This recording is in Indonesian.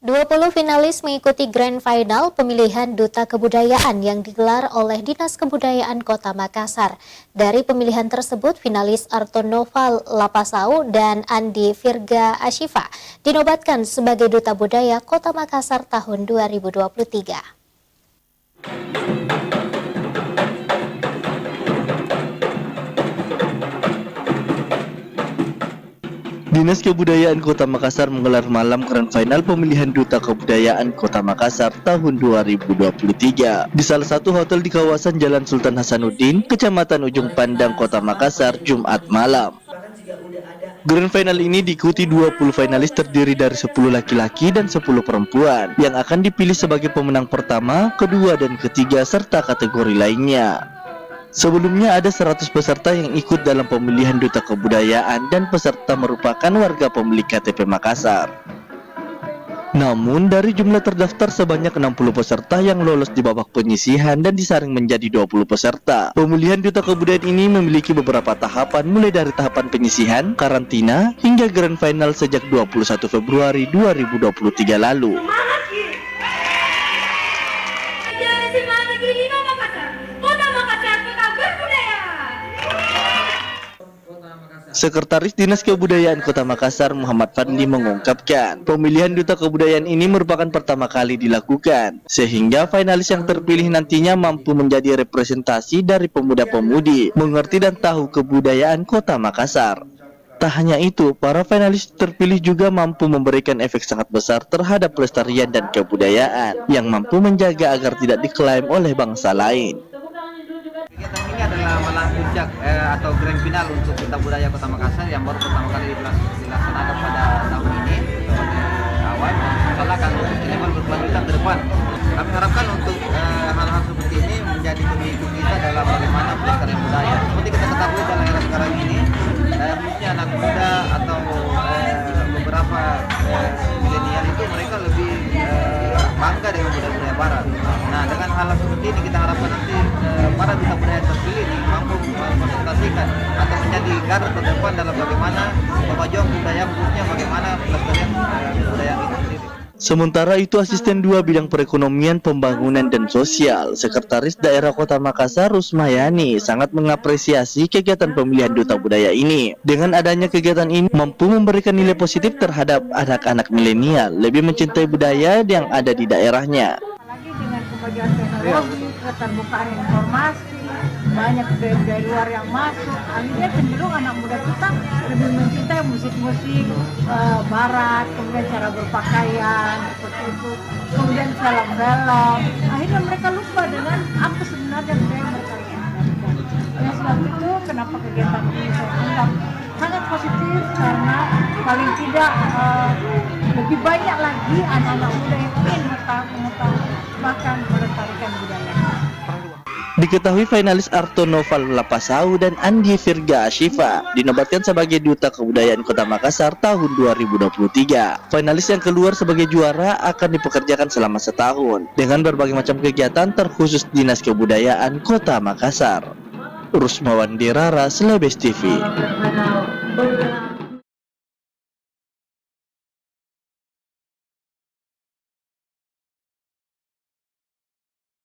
20 finalis mengikuti Grand Final pemilihan Duta Kebudayaan yang digelar oleh Dinas Kebudayaan Kota Makassar. Dari pemilihan tersebut, finalis Artonoval Lapasau dan Andi Virga Ashifa dinobatkan sebagai Duta Budaya Kota Makassar tahun 2023. Dinas Kebudayaan Kota Makassar menggelar malam Grand Final pemilihan Duta Kebudayaan Kota Makassar tahun 2023 di salah satu hotel di kawasan Jalan Sultan Hasanuddin, Kecamatan Ujung Pandang, Kota Makassar, Jumat malam. Grand Final ini diikuti 20 finalis terdiri dari 10 laki-laki dan 10 perempuan yang akan dipilih sebagai pemenang pertama, kedua, dan ketiga serta kategori lainnya. Sebelumnya ada 100 peserta yang ikut dalam pemilihan Duta Kebudayaan dan peserta merupakan warga pemilik KTP Makassar. Namun dari jumlah terdaftar sebanyak 60 peserta yang lolos di babak penyisihan dan disaring menjadi 20 peserta. Pemilihan Duta Kebudayaan ini memiliki beberapa tahapan mulai dari tahapan penyisihan, karantina, hingga Grand Final sejak 21 Februari 2023 lalu. Sekretaris Dinas Kebudayaan Kota Makassar Muhammad Fadli mengungkapkan, pemilihan Duta Kebudayaan ini merupakan pertama kali dilakukan, sehingga finalis yang terpilih nantinya mampu menjadi representasi dari pemuda-pemudi, mengerti dan tahu kebudayaan Kota Makassar. Tak hanya itu, para finalis terpilih juga mampu memberikan efek sangat besar terhadap pelestarian dan kebudayaan, yang mampu menjaga agar tidak diklaim oleh bangsa lain. Kegiatan ini adalah malam puncak atau grand final untuk Duta Budaya Kota Makassar yang baru pertama kali dilaksanakan pada tahun ini sebagai awal. Insyaallah akan level berkelanjutan ke depan. Kami harapkan untuk hal-hal seperti ini menjadi pemicu kita dalam bagaimana pelestarian budaya. Seperti kita ketahui dalam era sekarang ini, khususnya anak muda atau beberapa milenial itu mereka lebih bangga dengan budaya-budaya barat. Nah, dengan hal seperti ini kita harapkan nanti para duta budaya terpilih ini mampu mempresentasikan atau menjadi garda terdepan dalam bagaimana pemajuan budaya, khususnya bagaimana pelestarian budaya itu sendiri. Sementara itu, Asisten 2 Bidang Perekonomian, Pembangunan, dan Sosial, Sekretaris Daerah Kota Makassar Rusmayani sangat mengapresiasi kegiatan pemilihan Duta Budaya ini. Dengan adanya kegiatan ini mampu memberikan nilai positif terhadap anak-anak milenial lebih mencintai budaya yang ada di daerahnya. Apalagi dengan kemajuan teknologi, keterbukaan informasi, banyak budaya luar yang masuk, akhirnya cenderung anak muda kita lebih mencintai musik-musik barat, kemudian cara berpakaian seperti itu, kemudian film-film. Akhirnya mereka lupa dengan apa sebenarnya budaya yang mereka inginkan. Oleh sebab itu, kenapa kegiatan ini saya anggap sangat positif, karena paling tidak lebih banyak lagi anak-anak muda yang ingin mengetahui bahkan melestarikan budaya. Diketahui finalis Artonoval Lapasau dan Andi Virga Ashifa dinobatkan sebagai Duta Kebudayaan Kota Makassar tahun 2023. Finalis yang keluar sebagai juara akan dipekerjakan selama setahun dengan berbagai macam kegiatan terkhusus Dinas Kebudayaan Kota Makassar. Rusmawan Dirara, Slebes TV.